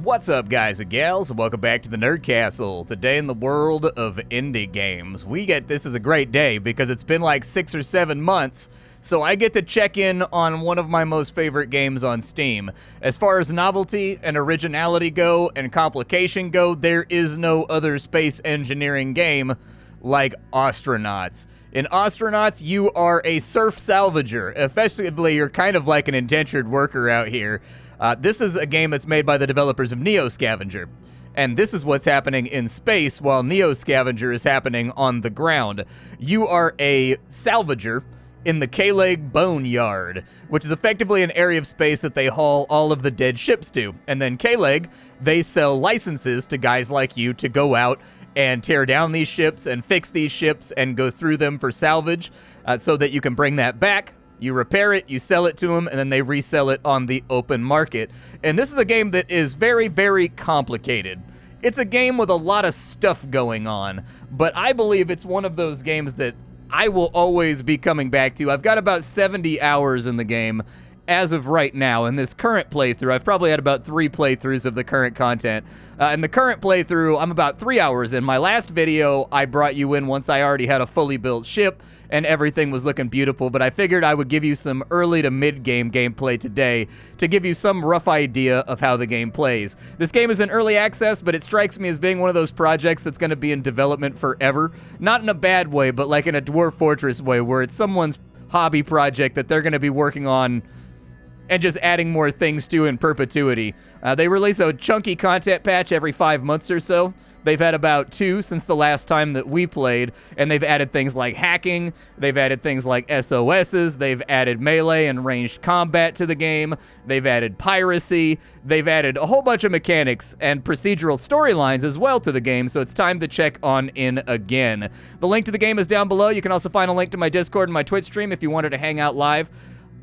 What's up, guys and gals, and welcome back to the Nerd Castle. Today in the world of indie games, this is a great day because it's been like 6 or 7 months, so I get to check in on one of my most favorite games on Steam. As far as novelty and originality go and complication go, there is no other space engineering game like Ostranauts. In Ostranauts, you are a surf salvager. Effectively, you're kind of like an indentured worker out here. This is a game that's made by the developers of Neo Scavenger. And this is what's happening in space while Neo Scavenger is happening on the ground. You are a salvager in the K-Leg Bone Yard, which is effectively an area of space that they haul all of the dead ships to. And then K-Leg, they sell licenses to guys like you to go out and tear down these ships and fix these ships and go through them for salvage so that you can bring that back. You repair it, you sell it to them, and then they resell it on the open market. And this is a game that is very, very complicated. It's a game with a lot of stuff going on, but I believe it's one of those games that I will always be coming back to. I've got about 70 hours in the game as of right now. In this current playthrough, I've probably had about 3 playthroughs of the current content. In the current playthrough, I'm about 3 hours in. My last video, I brought you in once I already had a fully built ship, and everything was looking beautiful, but I figured I would give you some early to mid-game gameplay today to give you some rough idea of how the game plays. This game is in early access, but it strikes me as being one of those projects that's going to be in development forever. Not in a bad way, but like in a Dwarf Fortress way, where it's someone's hobby project that they're going to be working on and just adding more things to in perpetuity. They release a chunky content patch every 5 months or so. They've had about 2 since the last time that we played, and they've added things like hacking, they've added things like SOSs, they've added melee and ranged combat to the game, they've added piracy, they've added a whole bunch of mechanics and procedural storylines as well to the game, so it's time to check on in again. The link to the game is down below. You can also find a link to my Discord and my Twitch stream if you wanted to hang out live.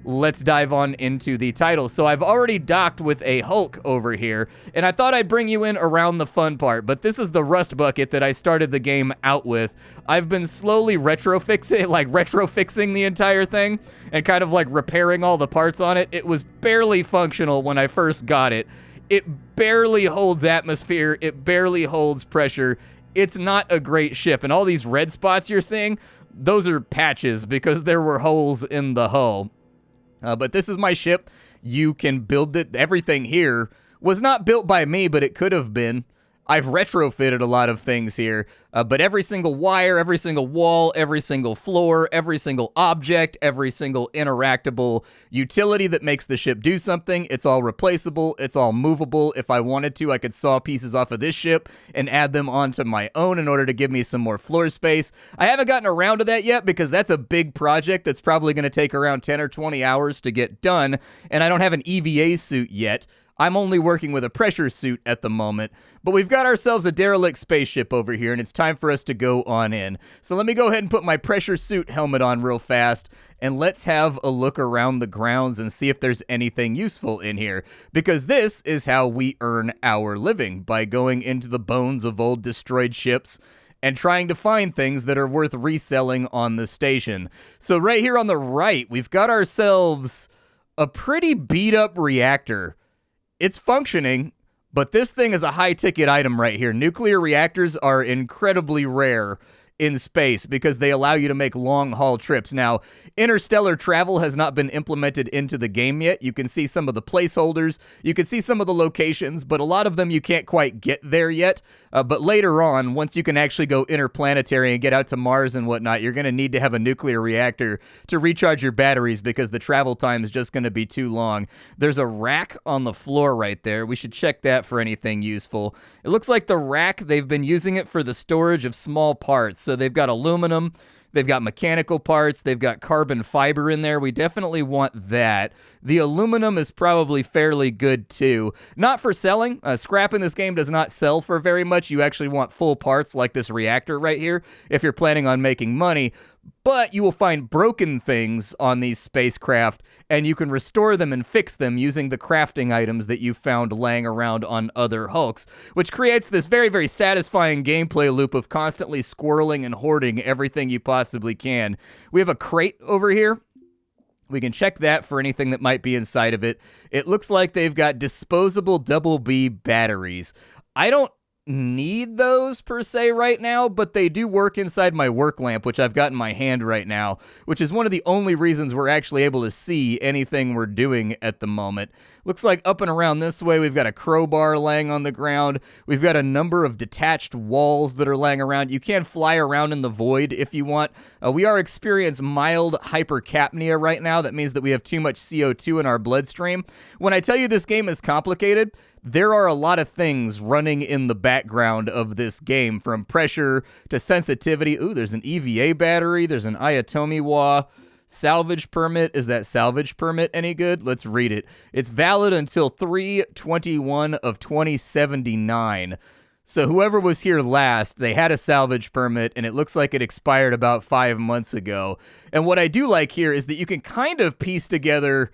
Let's dive on into the title. So I've already docked with a Hulk over here, and I thought I'd bring you in around the fun part, but this is the rust bucket that I started the game out with. I've been slowly retrofixing the entire thing and kind of like repairing all the parts on it. It was barely functional when I first got it. It barely holds atmosphere. It barely holds pressure. It's not a great ship, and all these red spots you're seeing, those are patches because there were holes in the hull. But this is my ship. You can build it. Everything here was not built by me, but it could have been. I've retrofitted a lot of things here, but every single wire, every single wall, every single floor, every single object, every single interactable utility that makes the ship do something, it's all replaceable, it's all movable. If I wanted to, I could saw pieces off of this ship and add them onto my own in order to give me some more floor space. I haven't gotten around to that yet because that's a big project that's probably going to take around 10 or 20 hours to get done, and I don't have an EVA suit yet. I'm only working with a pressure suit at the moment, but we've got ourselves a derelict spaceship over here, and it's time for us to go on in. So let me go ahead and put my pressure suit helmet on real fast, and let's have a look around the grounds and see if there's anything useful in here, because this is how we earn our living, by going into the bones of old destroyed ships and trying to find things that are worth reselling on the station. So right here on the right, we've got ourselves a pretty beat-up reactor. It's functioning, but this thing is a high-ticket item right here. Nuclear reactors are incredibly rare in space because they allow you to make long-haul trips. Now, interstellar travel has not been implemented into the game yet. You can see some of the placeholders, you can see some of the locations, but a lot of them you can't quite get there yet. But later on, once you can actually go interplanetary and get out to Mars and whatnot, you're going to need to have a nuclear reactor to recharge your batteries because the travel time is just going to be too long. There's a rack on the floor right there. We should check that for anything useful. It looks like the rack, they've been using it for the storage of small parts. So they've got aluminum, they've got mechanical parts, they've got carbon fiber in there. We definitely want that. The aluminum is probably fairly good too. Not for selling. Scrap in this game does not sell for very much. You actually want full parts like this reactor right here if you're planning on making money. But you will find broken things on these spacecraft, and you can restore them and fix them using the crafting items that you found laying around on other Hulks, which creates this very, very satisfying gameplay loop of constantly squirreling and hoarding everything you possibly can. We have a crate over here. We can check that for anything that might be inside of it. It looks like they've got disposable double B batteries. I don't need those per se right now, but they do work inside my work lamp, which I've got in my hand right now, which is one of the only reasons we're actually able to see anything we're doing at the moment. Looks like up and around this way, we've got a crowbar laying on the ground. We've got a number of detached walls that are laying around. You can fly around in the void if you want. We are experiencing mild hypercapnia right now. That means that we have too much CO2 in our bloodstream. When I tell you this game is complicated, there are a lot of things running in the background of this game, from pressure to sensitivity. Ooh, there's an EVA battery. There's an Ayatomi-wa. Salvage permit. Is that salvage permit any good? Let's read it. It's valid until 3/21 of 2079. So whoever was here last, they had a salvage permit, and it looks like it expired about 5 months ago. And what I do like here is that you can kind of piece together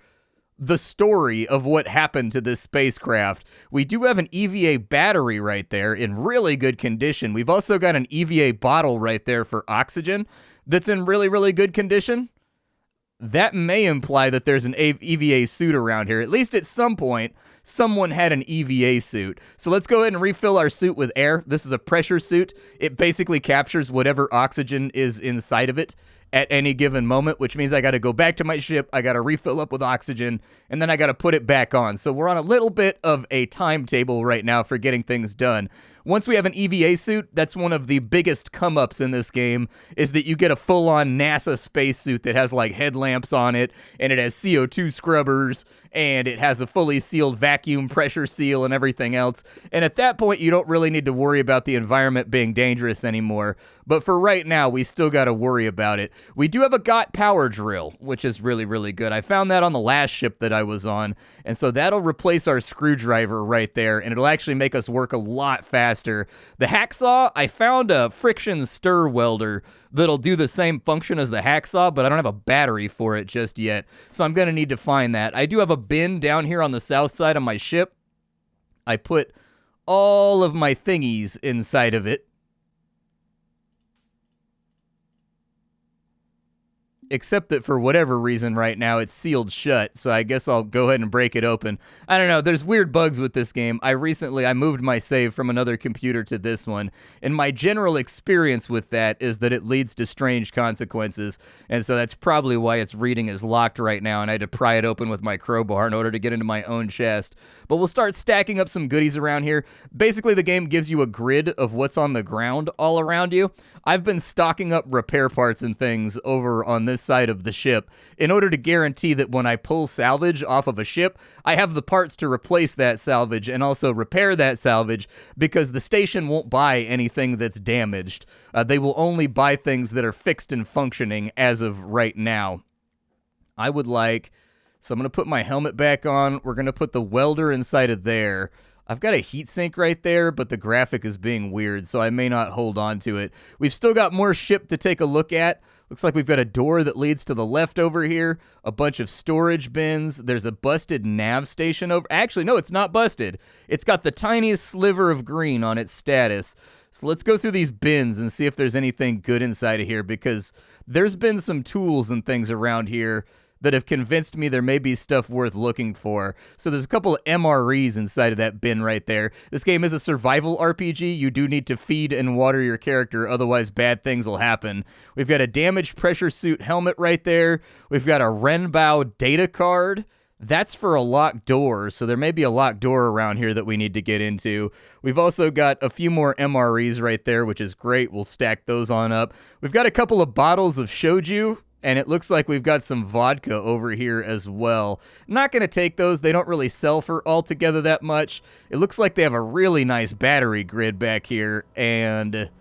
the story of what happened to this spacecraft. We do have an EVA battery right there in really good condition. We've also got an EVA bottle right there for oxygen that's in really, really good condition. That may imply that there's an EVA suit around here. At least at some point, someone had an EVA suit. So let's go ahead and refill our suit with air. This is a pressure suit. It basically captures whatever oxygen is inside of it at any given moment, which means I got to go back to my ship, I got to refill up with oxygen, and then I got to put it back on. So we're on a little bit of a timetable right now for getting things done. Once we have an EVA suit, that's one of the biggest come-ups in this game, is that you get a full-on NASA spacesuit that has, like, headlamps on it, and it has CO2 scrubbers, and it has a fully sealed vacuum pressure seal and everything else. And at that point, you don't really need to worry about the environment being dangerous anymore. But for right now, we still got to worry about it. We do have a GOT power drill, which is really, really good. I found that on the last ship that I was on, and so that'll replace our screwdriver right there, and it'll actually make us work a lot faster. The hacksaw, I found a friction stir welder that'll do the same function as the hacksaw, but I don't have a battery for it just yet, so I'm going to need to find that. I do have a bin down here on the south side of my ship. I put all of my thingies inside of it, except that for whatever reason right now it's sealed shut, so I guess I'll go ahead and break it open. I don't know, there's weird bugs with this game. I moved my save from another computer to this one, and my general experience with that is that it leads to strange consequences, and so that's probably why its reading is locked right now, and I had to pry it open with my crowbar in order to get into my own chest. But we'll start stacking up some goodies around here. Basically, the game gives you a grid of what's on the ground all around you. I've been stocking up repair parts and things over on this side of the ship in order to guarantee that when I pull salvage off of a ship, I have the parts to replace that salvage and also repair that salvage, because the station won't buy anything that's damaged. They will only buy things that are fixed and functioning as of right now. So I'm going to put my helmet back on. We're going to put the welder inside of there. I've got a heatsink right there, but the graphic is being weird, so I may not hold on to it. We've still got more ship to take a look at. Looks like we've got a door that leads to the left over here, a bunch of storage bins. There's a busted nav station over... Actually, no, it's not busted. It's got the tiniest sliver of green on its status. So let's go through these bins and see if there's anything good inside of here, because there's been some tools and things around here that have convinced me there may be stuff worth looking for. So there's a couple of MREs inside of that bin right there. This game is a survival RPG. You do need to feed and water your character, otherwise bad things will happen. We've got a damaged pressure suit helmet right there. We've got a Renbao data card. That's for a locked door, so there may be a locked door around here that we need to get into. We've also got a few more MREs right there, which is great. We'll stack those on up. We've got a couple of bottles of shoju, and it looks like we've got some vodka over here as well. Not going to take those. They don't really sell for altogether that much. It looks like they have a really nice battery grid back here, and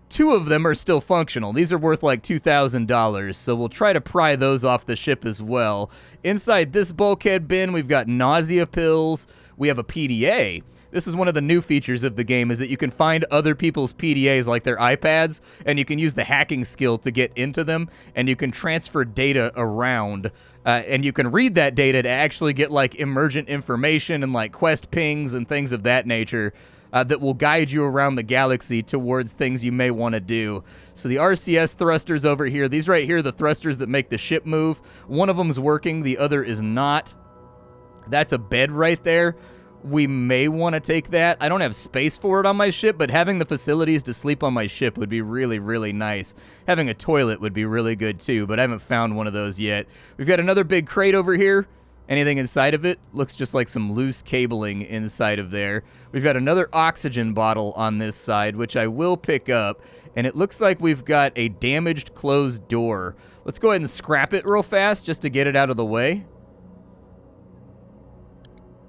two of them are still functional. These are worth like $2,000, so we'll try to pry those off the ship as well. Inside this bulkhead bin, we've got nausea pills. We have a PDA. This is one of the new features of the game, is that you can find other people's PDAs, like their iPads, and you can use the hacking skill to get into them, and you can transfer data around, and you can read that data to actually get, like, emergent information and, like, quest pings and things of that nature that will guide you around the galaxy towards things you may want to do. So the RCS thrusters over here, these right here are the thrusters that make the ship move. One of them's working, the other is not. That's a bed right there. We may want to take that. I don't have space for it on my ship, but having the facilities to sleep on my ship would be really, really nice. Having a toilet would be really good too, but I haven't found one of those yet. We've got another big crate over here. Anything inside of it? Looks just like some loose cabling inside of there. We've got another oxygen bottle on this side, which I will pick up, and it looks like we've got a damaged closed door. Let's go ahead and scrap it real fast just to get it out of the way.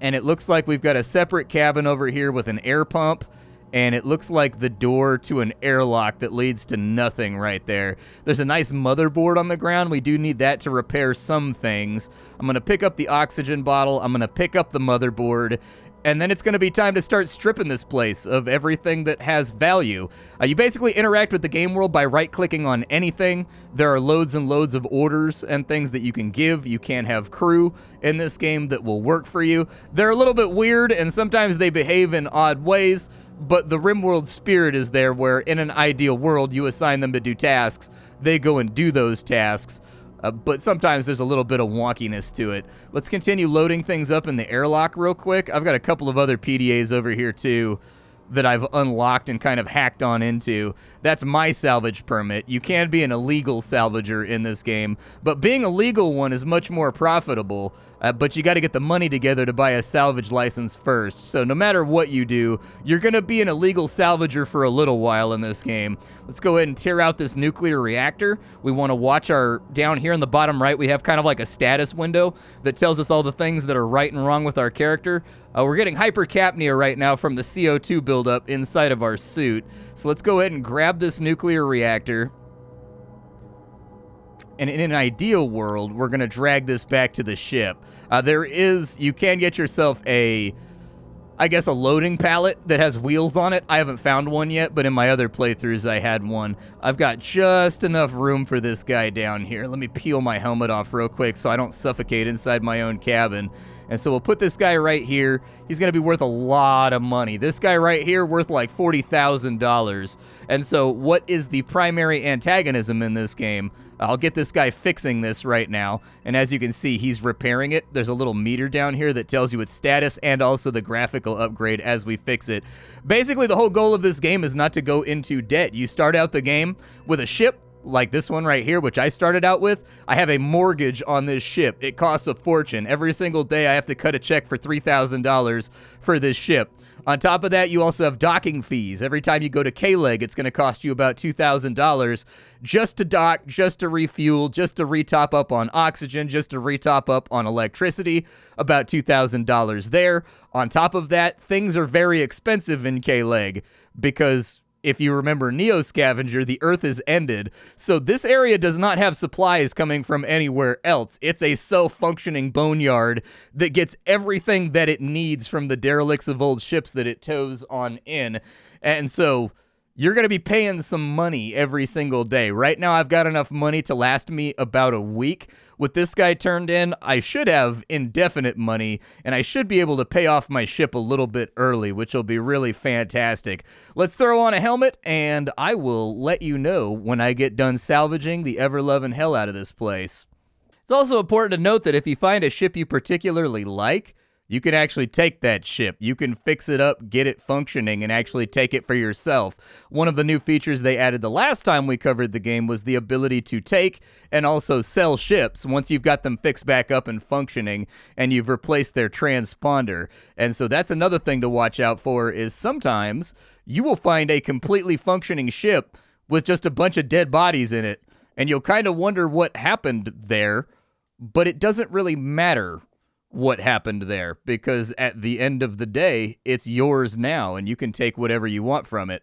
And it looks like we've got a separate cabin over here with an air pump, and it looks like the door to an airlock that leads to nothing right there. There's a nice motherboard on the ground. We do need that to repair some things. I'm going to pick up the oxygen bottle. I'm going to pick up the motherboard. And then it's going to be time to start stripping this place of everything that has value. You basically interact with the game world by right-clicking on anything. There are loads and loads of orders and things that you can give. You can have crew in this game that will work for you. They're a little bit weird, and sometimes they behave in odd ways, but the RimWorld spirit is there where, in an ideal world, you assign them to do tasks. They go and do those tasks. But sometimes there's a little bit of wonkiness to it. Let's continue loading things up in the airlock real quick. I've got a couple of other PDAs over here, too, that I've unlocked and kind of hacked on into. That's my salvage permit. You can be an illegal salvager in this game, but being a legal one is much more profitable, but you got to get the money together to buy a salvage license first. So no matter what you do, you're going to be an illegal salvager for a little while in this game. Let's go ahead and tear out this nuclear reactor. We want to watch down here in the bottom right, we have kind of like a status window that tells us all the things that are right and wrong with our character. We're getting hypercapnia right now from the CO2 buildup inside of our suit. So let's go ahead and grab this nuclear reactor. And in an ideal world, we're going to drag this back to the ship. You can get yourself a loading pallet that has wheels on it. I haven't found one yet, but in my other playthroughs, I had one. I've got just enough room for this guy down here. Let me peel my helmet off real quick so I don't suffocate inside my own cabin. And so we'll put this guy right here. He's going to be worth a lot of money. This guy right here worth like $40,000. And so what is the primary antagonism in this game? I'll get this guy fixing this right now. And as you can see, he's repairing it. There's a little meter down here that tells you its status and also the graphical upgrade as we fix it. Basically, the whole goal of this game is not to go into debt. You start out the game with a ship like this one right here, which I started out with. I have a mortgage on this ship. It costs a fortune. Every single day I have to cut a check for $3,000 for this ship. On top of that, you also have docking fees. Every time you go to K-Leg, it's going to cost you about $2,000 just to dock, just to refuel, just to retop up on oxygen, just to retop up on electricity, about $2,000 there. On top of that, things are very expensive in K-Leg because if you remember Neo Scavenger, the Earth is ended. So this area does not have supplies coming from anywhere else. It's a self-functioning boneyard that gets everything that it needs from the derelicts of old ships that it tows on in. And so you're going to be paying some money every single day. Right now, I've got enough money to last me about a week. With this guy turned in, I should have indefinite money, and I should be able to pay off my ship a little bit early, which will be really fantastic. Let's throw on a helmet, and I will let you know when I get done salvaging the ever-loving hell out of this place. It's also important to note that if you find a ship you particularly like, you can actually take that ship. You can fix it up, get it functioning, and actually take it for yourself. One of the new features they added the last time we covered the game was the ability to take and also sell ships once you've got them fixed back up and functioning and you've replaced their transponder. And so that's another thing to watch out for is sometimes you will find a completely functioning ship with just a bunch of dead bodies in it, and you'll kind of wonder what happened there, but it doesn't really matter what happened there, because at the end of the day, it's yours now, and you can take whatever you want from it.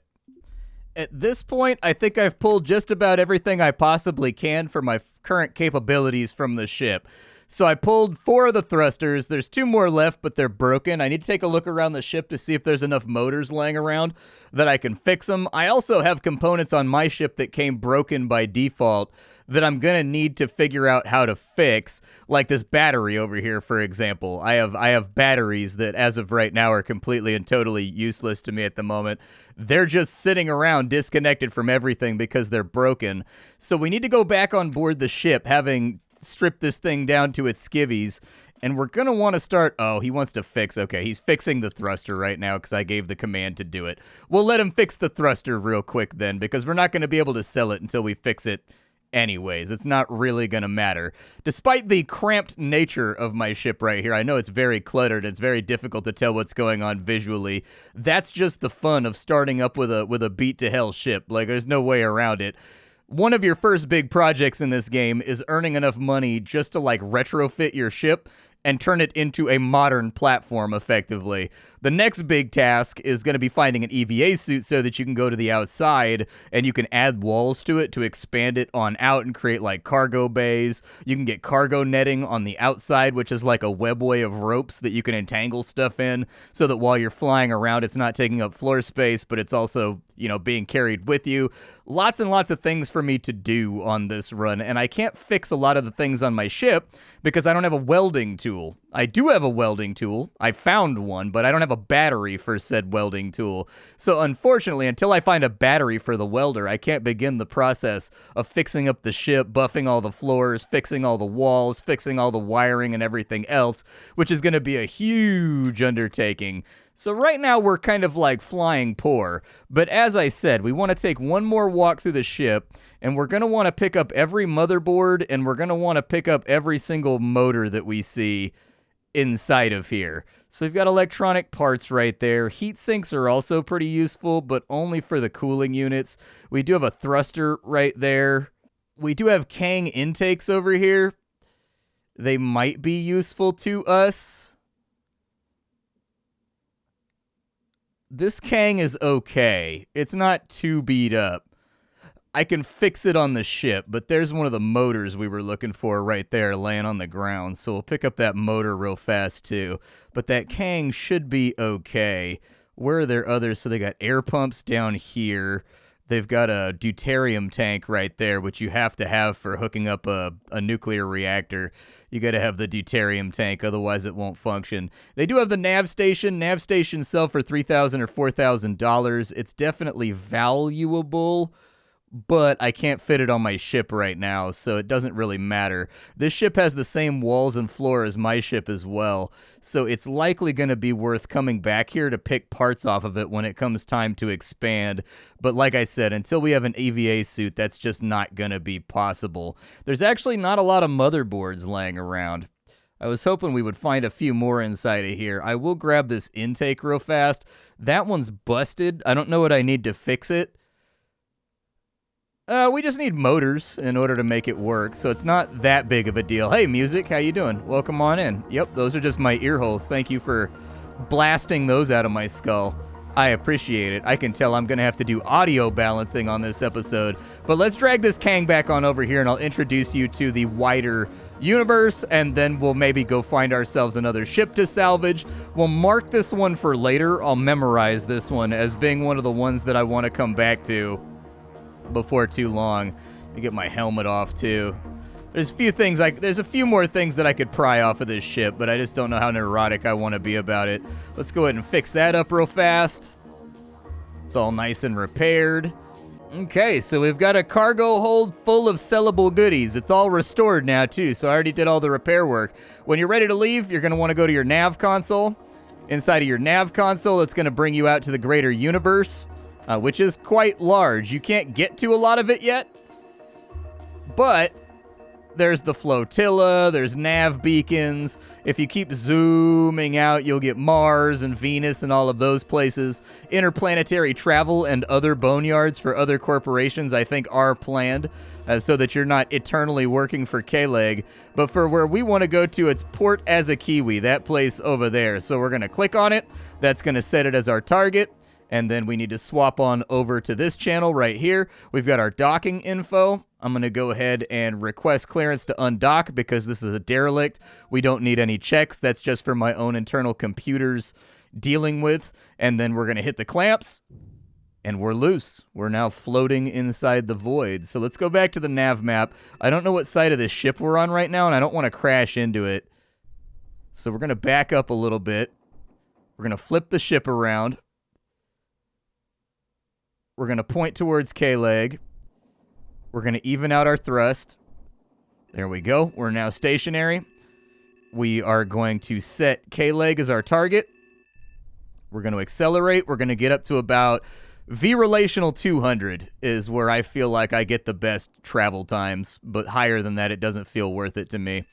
At this point, I think I've pulled just about everything I possibly can for my current capabilities from the ship. So I pulled 4 of the thrusters. There's 2 more left, but they're broken. I need to take a look around the ship to see if there's enough motors laying around that I can fix them. I also have components on my ship that came broken by default that I'm going to need to figure out how to fix, like this battery over here, for example. I have batteries that, as of right now, are completely and totally useless to me at the moment. They're just sitting around disconnected from everything because they're broken. So we need to go back on board the ship, having stripped this thing down to its skivvies, and we're going to want to start... Oh, he wants to fix... Okay, he's fixing the thruster right now because I gave the command to do it. We'll let him fix the thruster real quick then, because we're not going to be able to sell it until we fix it anyways. It's not really going to matter. Despite the cramped nature of my ship right here, I know it's very cluttered. It's very difficult to tell what's going on visually. That's just the fun of starting up with a beat to hell ship. Like, there's no way around it. One of your first big projects in this game is earning enough money just to, like, retrofit your ship and turn it into a modern platform, effectively. The next big task is going to be finding an EVA suit so that you can go to the outside and you can add walls to it to expand it on out and create, like, cargo bays. You can get cargo netting on the outside, which is like a webway of ropes that you can entangle stuff in so that while you're flying around, it's not taking up floor space, but it's also, you know, being carried with you. Lots and lots of things for me to do on this run, and I can't fix a lot of the things on my ship because I don't have a welding tool. I do have a welding tool. I found one, but I don't have a battery for said welding tool. So unfortunately, until I find a battery for the welder, I can't begin the process of fixing up the ship, buffing all the floors, fixing all the walls, fixing all the wiring and everything else, which is going to be a huge undertaking. So right now we're kind of like flying poor, but as I said, we want to take one more walk through the ship, and we're going to want to pick up every motherboard, and we're going to want to pick up every single motor that we see inside of here. So we've got electronic parts right there. Heat sinks are also pretty useful, but only for the cooling units. We do have a thruster right there. We do have Kang intakes over here. They might be useful to us. This Kang is okay. It's not too beat up. I can fix it on the ship, but there's one of the motors we were looking for right there laying on the ground, so we'll pick up that motor real fast too. But that Kang should be okay. Where are their others? So they got air pumps down here. They've got a deuterium tank right there, which you have to have for hooking up a nuclear reactor. You got to have the deuterium tank, otherwise it won't function. They do have the nav station. Nav stations sell for $3,000 or $4,000. It's definitely valuable, but I can't fit it on my ship right now, so it doesn't really matter. This ship has the same walls and floor as my ship as well, so it's likely going to be worth coming back here to pick parts off of it when it comes time to expand. But like I said, until we have an EVA suit, that's just not going to be possible. There's actually not a lot of motherboards laying around. I was hoping we would find a few more inside of here. I will grab this intake real fast. That one's busted. I don't know what I need to fix it. We just need motors in order to make it work, so it's not that big of a deal. Hey, music, how you doing? Welcome on in. Yep, those are just my ear holes. Thank you for blasting those out of my skull. I appreciate it. I can tell I'm going to have to do audio balancing on this episode. But let's drag this Kang back on over here, and I'll introduce you to the wider universe, and then we'll maybe go find ourselves another ship to salvage. We'll mark this one for later. I'll memorize this one as being one of the ones that I want to come back to before too long. Let me get my helmet off too. There's a few more things that I could pry off of this ship, but I just don't know how neurotic I want to be about it. Let's go ahead and fix that up real fast. It's all nice and repaired. Okay, so we've got a cargo hold full of sellable goodies. It's all restored now too, so I already did all the repair work. When you're ready to leave, you're going to want to go to your nav console. Inside of your nav console, it's going to bring you out to the greater universe, which is quite large. You can't get to a lot of it yet, but there's the flotilla, there's nav beacons. If you keep zooming out, you'll get Mars and Venus and all of those places. Interplanetary travel and other boneyards for other corporations, I think, are planned so that you're not eternally working for K-Leg. But for where we want to go to, it's Port Azakiwi, that place over there. So we're going to click on it. That's going to set it as our target. And then we need to swap on over to this channel right here. We've got our docking info. I'm going to go ahead and request clearance to undock because this is a derelict. We don't need any checks. That's just for my own internal computers dealing with. And then we're going to hit the clamps, and we're loose. We're now floating inside the void. So let's go back to the nav map. I don't know what side of this ship we're on right now, and I don't want to crash into it. So we're going to back up a little bit. We're going to flip the ship around. We're going to point towards K-leg. We're going to even out our thrust. There we go. We're now stationary. We are going to set K-leg as our target. We're going to accelerate. We're going to get up to about V-relational 200 is where I feel like I get the best travel times, but higher than that, it doesn't feel worth it to me.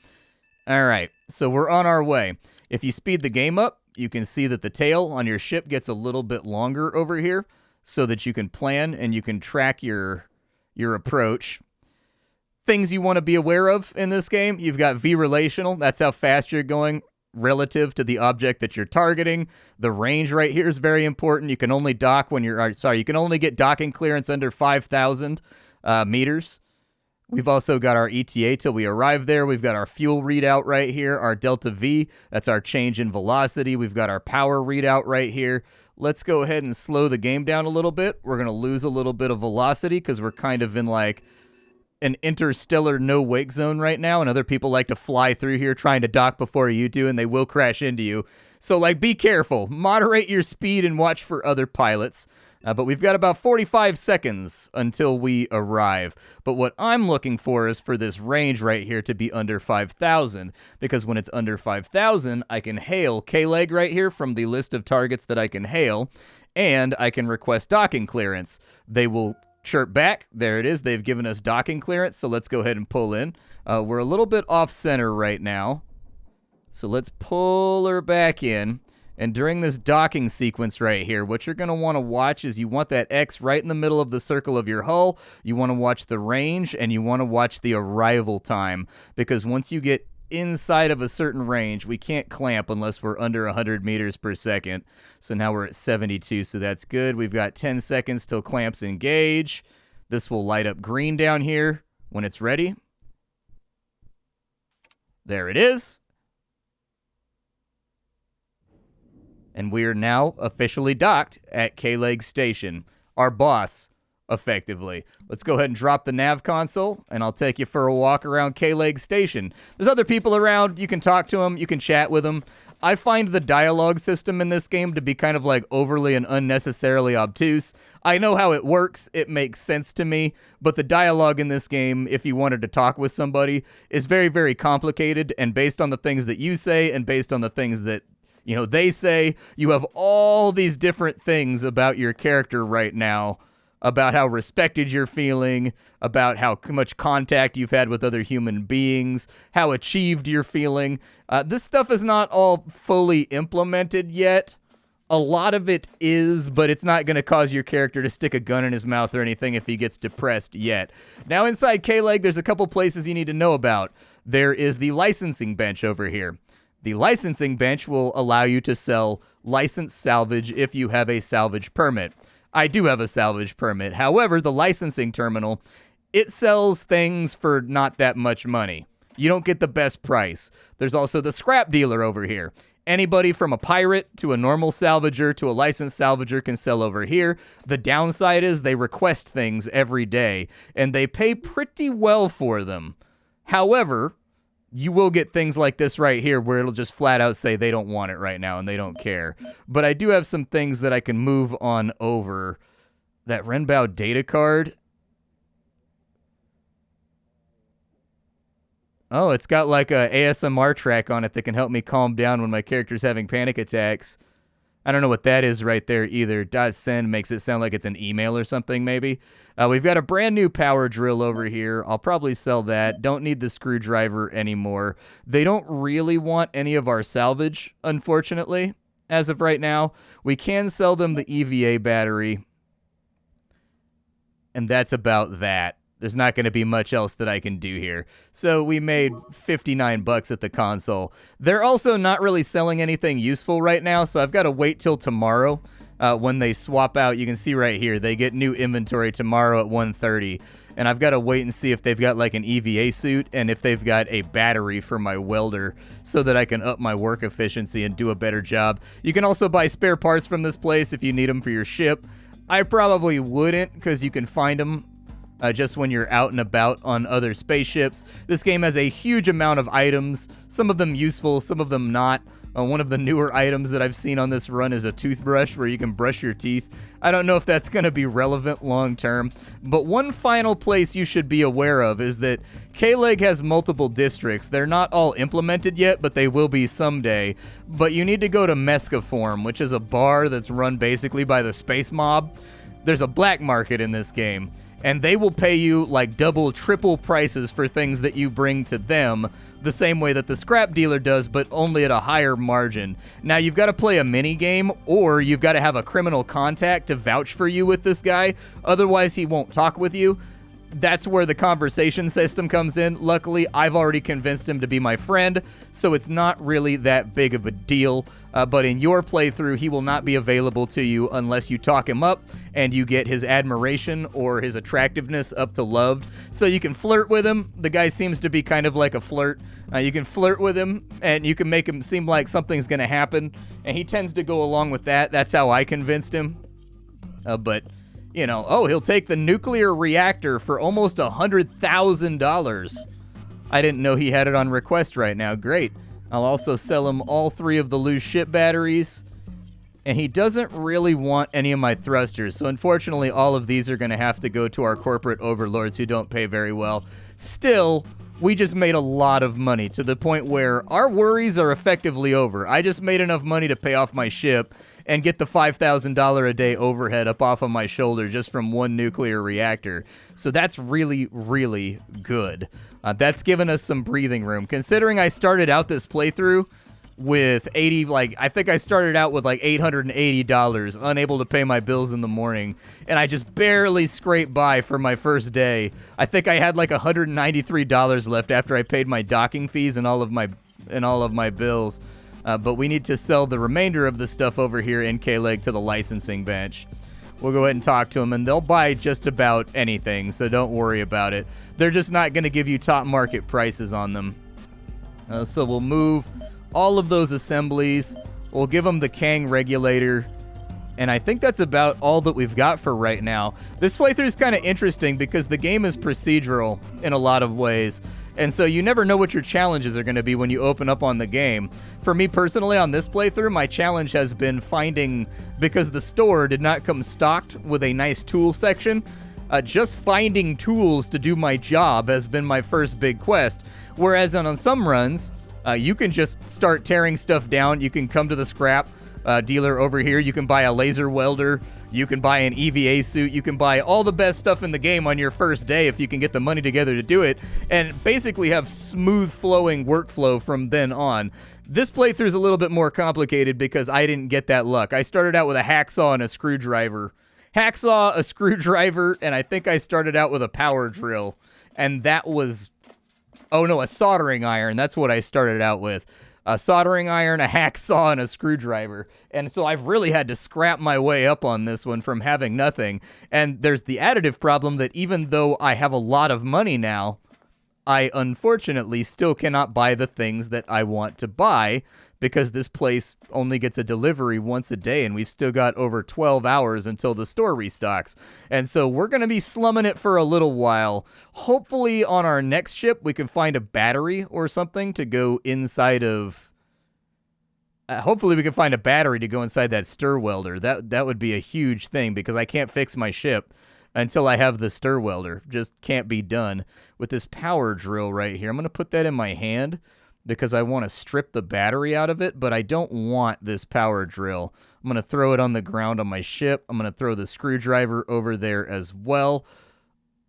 All right, so we're on our way. If you speed the game up, you can see that the tail on your ship gets a little bit longer over here so that you can plan and you can track your approach. Things you want to be aware of in this game, you've got V-relational. That's how fast you're going relative to the object that you're targeting. The range right here is very important. You can only dock when you're, you can only get docking clearance under 5,000 meters. We've also got our ETA till we arrive there. We've got our fuel readout right here, our delta V. That's our change in velocity. We've got our power readout right here. Let's go ahead and slow the game down a little bit. We're going to lose a little bit of velocity because we're kind of in like an interstellar no-wake zone right now, and other people like to fly through here trying to dock before you do, and they will crash into you. So, like, be careful. Moderate your speed and watch for other pilots. But we've got about 45 seconds until we arrive. But what I'm looking for is for this range right here to be under 5,000, because when it's under 5,000, I can hail K-leg right here from the list of targets that I can hail, and I can request docking clearance. They will chirp back. There it is. They've given us docking clearance, so let's go ahead and pull in. We're a little bit off-center right now, so let's pull her back in. And during this docking sequence right here, what you're going to want to watch is you want that X right in the middle of the circle of your hull. You want to watch the range, and you want to watch the arrival time. Because once you get inside of a certain range, we can't clamp unless we're under 100 meters per second. So now we're at 72, so that's good. We've got 10 seconds till clamps engage. This will light up green down here when it's ready. There it is. And we are now officially docked at K-leg Station, our boss, effectively. Let's go ahead and drop the nav console, and I'll take you for a walk around K-leg Station. There's other people around. You can talk to them. You can chat with them. I find the dialogue system in this game to be kind of like overly and unnecessarily obtuse. I know how it works. It makes sense to me. But the dialogue in this game, if you wanted to talk with somebody, is very, very complicated. And based on the things that you say and based on the things that they say, you have all these different things about your character right now, about how respected you're feeling, about how much contact you've had with other human beings, how achieved you're feeling. This stuff is not all fully implemented yet. A lot of it is, but it's not going to cause your character to stick a gun in his mouth or anything if he gets depressed yet. Now, inside K-leg, there's a couple places you need to know about. There is the licensing bench over here. The licensing bench will allow you to sell licensed salvage if you have a salvage permit. I do have a salvage permit. However, the licensing terminal, it sells things for not that much money. You don't get the best price. There's also the scrap dealer over here. Anybody from a pirate to a normal salvager to a licensed salvager can sell over here. The downside is they request things every day, and they pay pretty well for them. However, you will get things like this right here where it'll just flat out say they don't want it right now and they don't care. But I do have some things that I can move on over. That Renbao data card. Oh, it's got like a ASMR track on it that can help me calm down when my character's having panic attacks. I don't know what that is right there either. .send makes it sound like it's an email or something, maybe. We've got a brand new power drill over here. I'll probably sell that. Don't need the screwdriver anymore. They don't really want any of our salvage, unfortunately, as of right now. We can sell them the EVA battery. And that's about that. There's not going to be much else that I can do here. So we made $59 at the console. They're also not really selling anything useful right now, so I've got to wait till tomorrow when they swap out. You can see right here, they get new inventory tomorrow at 1:30. And I've got to wait and see if they've got like an EVA suit and if they've got a battery for my welder so that I can up my work efficiency and do a better job. You can also buy spare parts from this place if you need them for your ship. I probably wouldn't because you can find them just when you're out and about on other spaceships. This game has a huge amount of items, some of them useful, some of them not. One of the newer items that I've seen on this run is a toothbrush where you can brush your teeth. I don't know if that's going to be relevant long term, but one final place you should be aware of is that K-Leg has multiple districts. They're not all implemented yet, but they will be someday. But you need to go to Mescaform, which is a bar that's run basically by the space mob. There's a black market in this game, and they will pay you like double, triple prices for things that you bring to them, the same way that the scrap dealer does, but only at a higher margin. Now, you've got to play a mini game, or you've got to have a criminal contact to vouch for you with this guy. Otherwise, he won't talk with you. That's where the conversation system comes in. Luckily, I've already convinced him to be my friend, so it's not really that big of a deal. But in your playthrough, he will not be available to you unless you talk him up and you get his admiration or his attractiveness up to loved. So you can flirt with him. The guy seems to be kind of like a flirt. You can flirt with him and you can make him seem like something's going to happen. And he tends to go along with that. That's how I convinced him. But... you know, oh, he'll take the nuclear reactor for almost $100,000. I didn't know he had it on request right now. Great. I'll also sell him all 3 of the loose ship batteries. And he doesn't really want any of my thrusters. So unfortunately, all of these are going to have to go to our corporate overlords who don't pay very well. Still, we just made a lot of money to the point where our worries are effectively over. I just made enough money to pay off my ship and get the $5,000 a day overhead up off of my shoulder just from one nuclear reactor. So that's really, really good. That's given us some breathing room. Considering I started out this playthrough with I think I started out with like $880, unable to pay my bills in the morning, and I just barely scraped by for my first day. I think I had like $193 left after I paid my docking fees and all of my bills. But we need to sell the remainder of the stuff over here in K-Leg to the licensing bench. We'll go ahead and talk to them, and they'll buy just about anything, so don't worry about it. They're just not going to give you top market prices on them. So we'll move all of those assemblies. We'll give them the Kang regulator, and I think that's about all that we've got for right now. This playthrough is kind of interesting because the game is procedural in a lot of ways. And so you never know what your challenges are going to be when you open up on the game. For me personally, on this playthrough, my challenge has been finding, because the store did not come stocked with a nice tool section, just finding tools to do my job has been my first big quest. Whereas on some runs, you can just start tearing stuff down. You can come to the scrap dealer over here. You can buy a laser welder. You can buy an EVA suit. You can buy all the best stuff in the game on your first day if you can get the money together to do it, and basically have smooth flowing workflow from then on. This playthrough is a little bit more complicated because I didn't get that luck. I started out with a hacksaw and a screwdriver. Hacksaw, a screwdriver, and I think I started out with a power drill. And that was... oh no, a soldering iron. That's what I started out with. A soldering iron, a hacksaw, and a screwdriver. And so I've really had to scrap my way up on this one from having nothing. And there's the additive problem that even though I have a lot of money now, I unfortunately still cannot buy the things that I want to buy because this place only gets a delivery once a day, and we've still got over 12 hours until the store restocks. And so we're going to be slumming it for a little while. Hopefully on our next ship, we can find a battery or something to go inside of... hopefully we can find a battery to go inside that stir welder. That would be a huge thing because I can't fix my ship until I have the stir welder. Just can't be done. With this power drill right here, I'm going to put that in my hand because I want to strip the battery out of it, but I don't want this power drill. I'm going to throw it on the ground on my ship. I'm going to throw the screwdriver over there as well.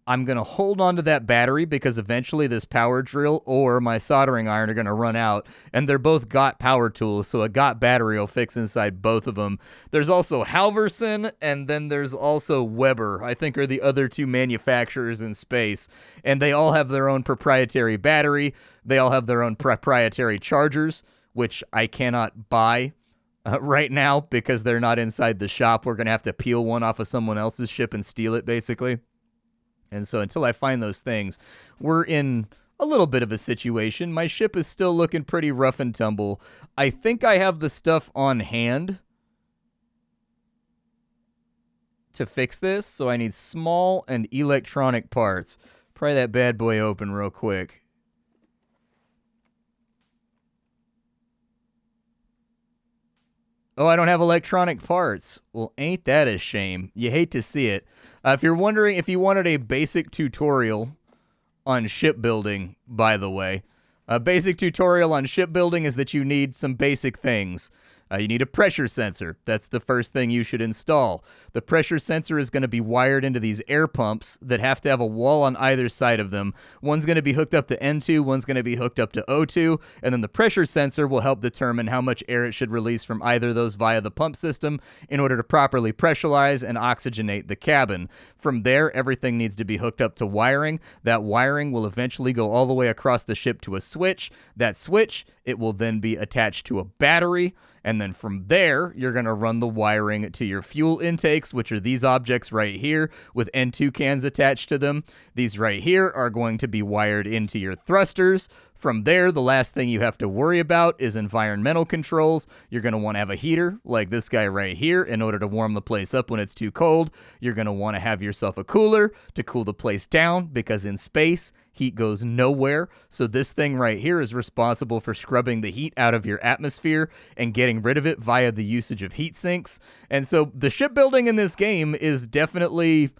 I'm going to hold on to that battery because eventually this power drill or my soldering iron are going to run out, and they're both GOT power tools, so a GOT battery will fix inside both of them. There's also Halverson, and then there's also Weber, I think are the other two manufacturers in space, and they all have their own proprietary battery. They all have their own proprietary chargers, which I cannot buy. right now because they're not inside the shop. We're going to have to peel one off of someone else's ship and steal it, basically. And so until I find those things, we're in a little bit of a situation. My ship is still looking pretty rough and tumble. I think I have the stuff on hand to fix this, so I need small and electronic parts. Pry that bad boy open real quick. Oh, I don't have electronic parts. Well, ain't that a shame? You hate to see it. If you're wondering if you wanted a basic tutorial on shipbuilding, by the way, a basic tutorial on shipbuilding is that you need some basic things. You need a pressure sensor. That's the first thing you should install. The pressure sensor is going to be wired into these air pumps that have to have a wall on either side of them. One's going to be hooked up to N2, one's going to be hooked up to O2, and then the pressure sensor will help determine how much air it should release from either of those via the pump system in order to properly pressurize and oxygenate the cabin. From there, everything needs to be hooked up to wiring. That wiring will eventually go all the way across the ship to a switch. That switch, it will then be attached to a battery. And then from there, you're going to run the wiring to your fuel intakes, which are these objects right here with N2 cans attached to them. These right here are going to be wired into your thrusters. From there, the last thing you have to worry about is environmental controls. You're going to want to have a heater like this guy right here in order to warm the place up when it's too cold. You're going to want to have yourself a cooler to cool the place down because in space, heat goes nowhere. So this thing right here is responsible for scrubbing the heat out of your atmosphere and getting rid of it via the usage of heat sinks. And so the shipbuilding in this game is definitely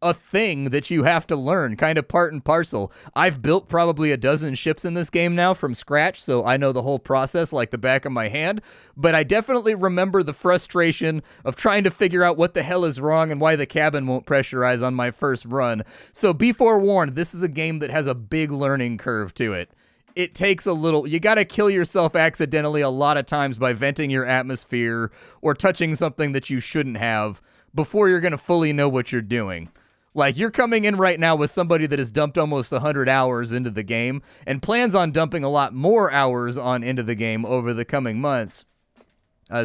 a thing that you have to learn, kind of part and parcel. I've built probably a dozen ships in this game now from scratch, so I know the whole process like the back of my hand, but I definitely remember the frustration of trying to figure out what the hell is wrong and why the cabin won't pressurize on my first run. So be forewarned, this is a game that has a big learning curve to it. It takes a little, you gotta kill yourself accidentally a lot of times by venting your atmosphere or touching something that you shouldn't have before you're gonna fully know what you're doing. Like, you're coming in right now with somebody that has dumped almost 100 hours into the game and plans on dumping a lot more hours on into the game over the coming months.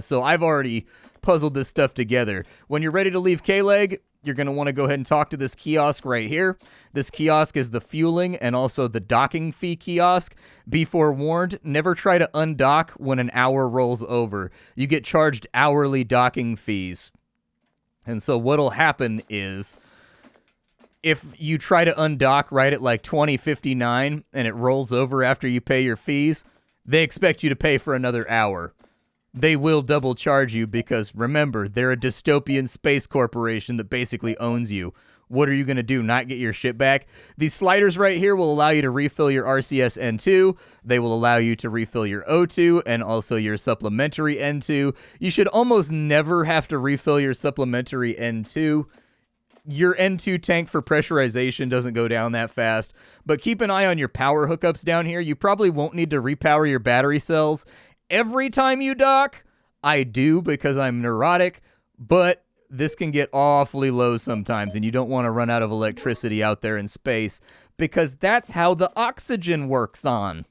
So I've already puzzled this stuff together. When you're ready to leave K-Leg, you're going to want to go ahead and talk to this kiosk right here. This kiosk is the fueling and also the docking fee kiosk. Be forewarned, never try to undock when an hour rolls over. You get charged hourly docking fees. And so what'll happen is, if you try to undock right at like 20:59 and it rolls over after you pay your fees, they expect you to pay for another hour. They will double charge you because, remember, they're a dystopian space corporation that basically owns you. What are you going to do, not get your ship back? These sliders right here will allow you to refill your RCS N2. They will allow you to refill your O2 and also your supplementary N2. You should almost never have to refill your supplementary N2. Your N2 tank for pressurization doesn't go down that fast, but keep an eye on your power hookups down here. You probably won't need to repower your battery cells every time you dock. I do because I'm neurotic, but this can get awfully low sometimes, and you don't want to run out of electricity out there in space because that's how the oxygen works on.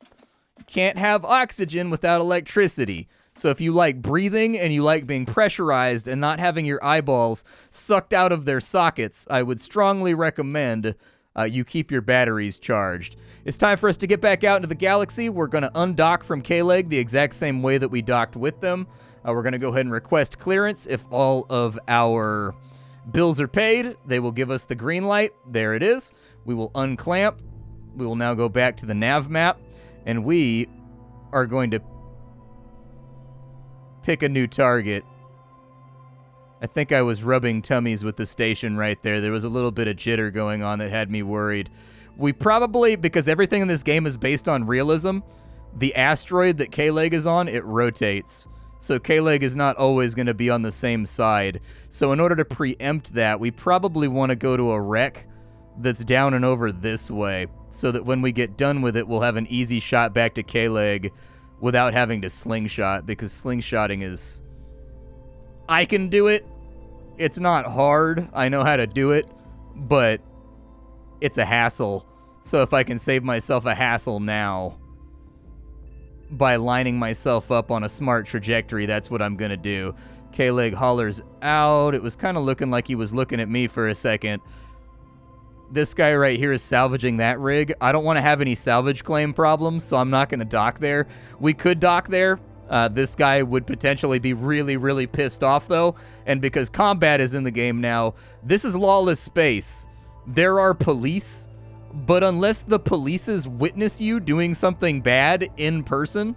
You can't have oxygen without electricity. So if you like breathing and you like being pressurized and not having your eyeballs sucked out of their sockets, I would strongly recommend you keep your batteries charged. It's time for us to get back out into the galaxy. We're going to undock from K-Leg the exact same way that we docked with them. We're going to go ahead and request clearance. If all of our bills are paid, they will give us the green light. There it is. We will unclamp. We will now go back to the nav map, and we are going to pick a new target. I think I was rubbing tummies with the station right there. There was a little bit of jitter going on that had me worried. We probably, because everything in this game is based on realism, the asteroid that K-Leg is on, it rotates. So K-Leg is not always going to be on the same side. So in order to preempt that, we probably want to go to a wreck that's down and over this way, so that when we get done with it, we'll have an easy shot back to K-Leg without having to slingshot, because slingshotting is... I can do it. It's not hard. I know how to do it, but it's a hassle. So if I can save myself a hassle now, by lining myself up on a smart trajectory, that's what I'm going to do. K-Leg hollers out. It was kind of looking like he was looking at me for a second. This guy right here is salvaging that rig. I don't want to have any salvage claim problems, so I'm not going to dock there. We could dock there. This guy would potentially be really, really pissed off, though. And because combat is in the game now, this is lawless space. There are police, but unless the polices witness you doing something bad in person,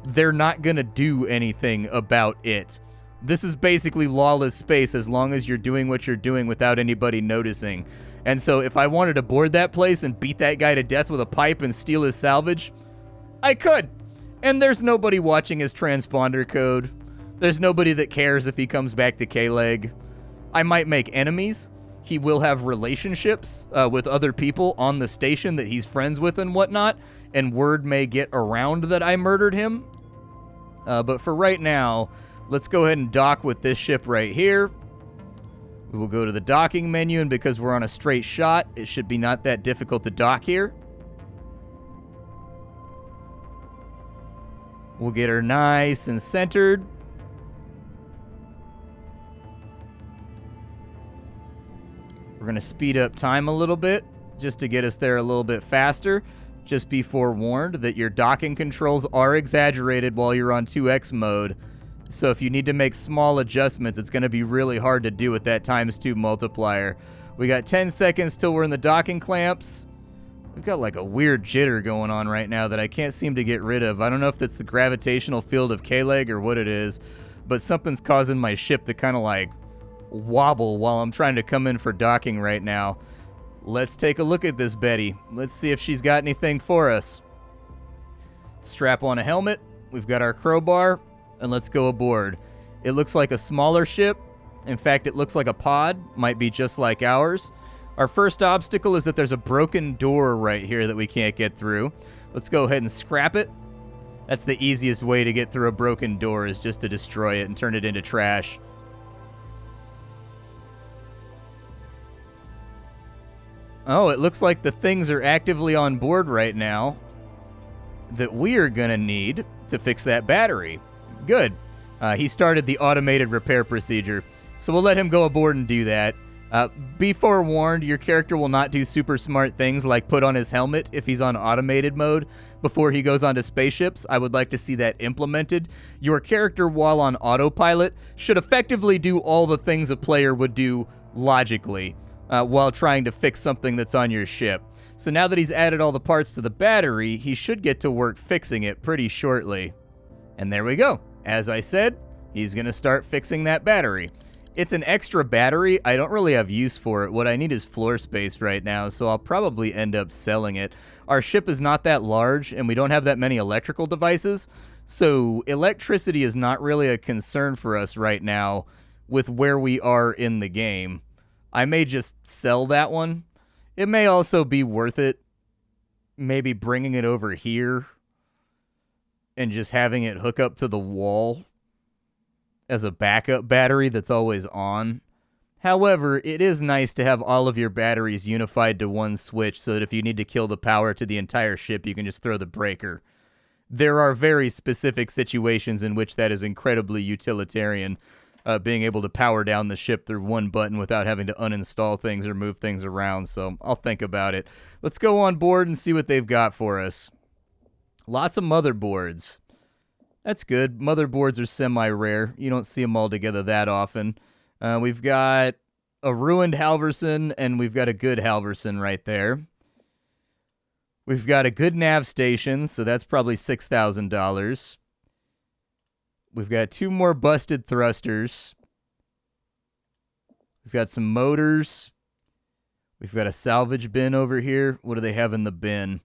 they're not going to do anything about it. This is basically lawless space as long as you're doing what you're doing without anybody noticing. And so if I wanted to board that place and beat that guy to death with a pipe and steal his salvage, I could. And there's nobody watching his transponder code. There's nobody that cares if he comes back to K-Leg. I might make enemies. He will have relationships with other people on the station that he's friends with and whatnot. And word may get around that I murdered him. But for right now, let's go ahead and dock with this ship right here. We will go to the docking menu, and because we're on a straight shot, it should be not that difficult to dock here. We'll get her nice and centered. We're going to speed up time a little bit just to get us there a little bit faster. Just be forewarned that your docking controls are exaggerated while you're on 2x mode. So if you need to make small adjustments, it's going to be really hard to do with that ×2 multiplier. We got 10 seconds till we're in the docking clamps. We've got like a weird jitter going on right now that I can't seem to get rid of. I don't know if that's the gravitational field of K-Leg or what it is, but something's causing my ship to kind of like wobble while I'm trying to come in for docking right now. Let's take a look at this Betty. Let's see if she's got anything for us. Strap on a helmet. We've got our crowbar. And let's go aboard. It looks like a smaller ship. In fact, it looks like a pod. Might be just like ours. Our first obstacle is that there's a broken door right here that we can't get through. Let's go ahead and scrap it. That's the easiest way to get through a broken door, is just to destroy it and turn it into trash. Oh, it looks like the things are actively on board right now that we are going to need to fix that battery. Good. He started the automated repair procedure, so we'll let him go aboard and do that. Be forewarned, your character will not do super smart things like put on his helmet if he's on automated mode before he goes onto spaceships. I would like to see that implemented. Your character, while on autopilot, should effectively do all the things a player would do logically while trying to fix something that's on your ship. So now that he's added all the parts to the battery, he should get to work fixing it pretty shortly. And there we go. As I said, he's going to start fixing that battery. It's an extra battery. I don't really have use for it. What I need is floor space right now, so I'll probably end up selling it. Our ship is not that large, and we don't have that many electrical devices, so electricity is not really a concern for us right now with where we are in the game. I may just sell that one. It may also be worth it, maybe bringing it over here and just having it hook up to the wall as a backup battery that's always on. However, it is nice to have all of your batteries unified to one switch so that if you need to kill the power to the entire ship, you can just throw the breaker. There are very specific situations in which that is incredibly utilitarian, being able to power down the ship through one button without having to uninstall things or move things around, so I'll think about it. Let's go on board and see what they've got for us. Lots of motherboards. That's good. Motherboards are semi-rare. You don't see them all together that often. We've got a ruined Halverson, and we've got a good Halverson right there. We've got a good nav station, so that's probably $6,000. We've got 2 more busted thrusters. We've got some motors. We've got a salvage bin over here. What do they have in the bin?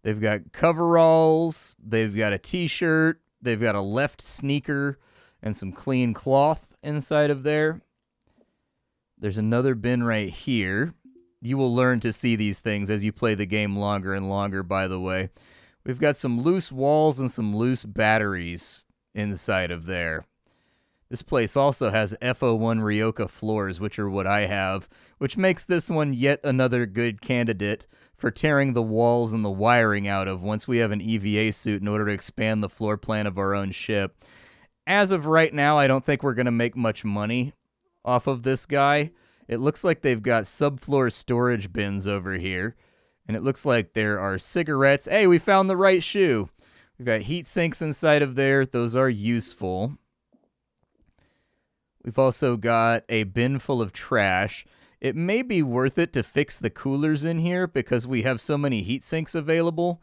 They've got coveralls, they've got a t-shirt, they've got a left sneaker, and some clean cloth inside of there. There's another bin right here. You will learn to see these things as you play the game longer and longer, by the way. We've got some loose walls and some loose batteries inside of there. This place also has FO1 Ryoka floors, which are what I have, which makes this one yet another good candidate for tearing the walls and the wiring out of once we have an EVA suit in order to expand the floor plan of our own ship. As of right now, I don't think we're going to make much money off of this guy. It looks like they've got subfloor storage bins over here. And it looks like there are cigarettes. Hey, we found the right shoe. We've got heat sinks inside of there. Those are useful. We've also got a bin full of trash. It may be worth it to fix the coolers in here because we have so many heat sinks available